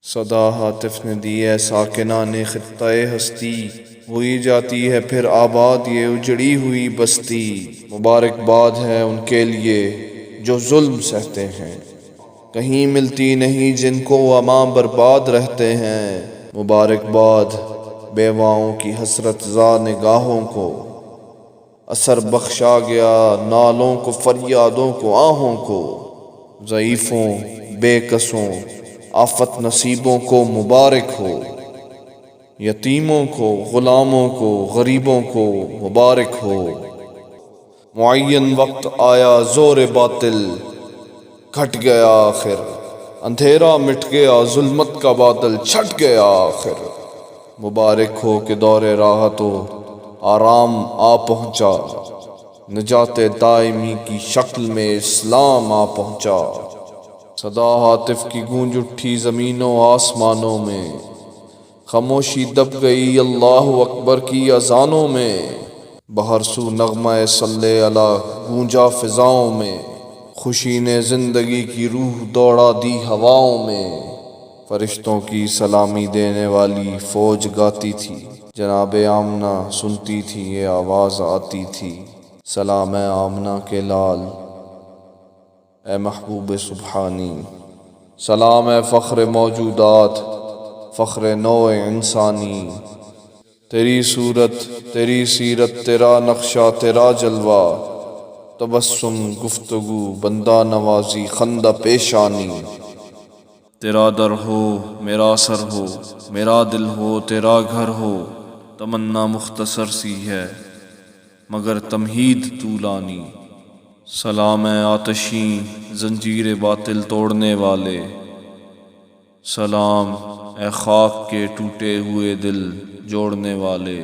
صدا ہاتف نے دی ہے ساکنان خطۂ ہستی، ہوئی جاتی ہے پھر آباد یہ اجڑی ہوئی بستی۔ مبارکباد ہے ان کے لیے جو ظلم سہتے ہیں، کہیں ملتی نہیں جن کو اماں برباد رہتے ہیں۔ مبارکباد بیواؤں کی حسرت زا نگاہوں کو، اثر بخشا گیا نالوں کو فریادوں کو آہوں کو۔ ضعیفوں بے کسوں آفت نصیبوں کو مبارک ہو، یتیموں کو غلاموں کو غریبوں کو مبارک ہو۔ معین وقت آیا زور باطل گھٹ گیا آخر، اندھیرا مٹ گیا ظلمت کا بادل چھٹ گیا آخر۔ مبارک ہو کہ دور راحت و آرام آ پہنچا، نجات دائمی کی شکل میں اسلام آ پہنچا۔ صدا ہاتف کی گونج اٹھی زمینوں آسمانوں میں، خاموشی دب گئی اللہ اکبر کی اذانوں میں۔ بہر سو نغمہ صلی اللہ گونجا فضاؤں میں، خوشی نے زندگی کی روح دوڑا دی ہواؤں میں۔ فرشتوں کی سلامی دینے والی فوج گاتی تھی، جناب آمنہ سنتی تھی یہ آواز آتی تھی۔ سلام اے آمنہ کے لال، اے محبوب سبحانی، سلام اے فخر موجودات، فخر نوع انسانی۔ تیری صورت تیری سیرت تیرا نقشہ تیرا جلوہ، تبسم گفتگو بندہ نوازی خندہ پیشانی۔ تیرا در ہو میرا سر ہو، میرا دل ہو تیرا گھر ہو، تمنا مختصر سی ہے مگر تمہید طولانی۔ سلام اے آتشیں زنجیر باطل توڑنے والے، سلام اے خاک کے ٹوٹے ہوئے دل جوڑنے والے۔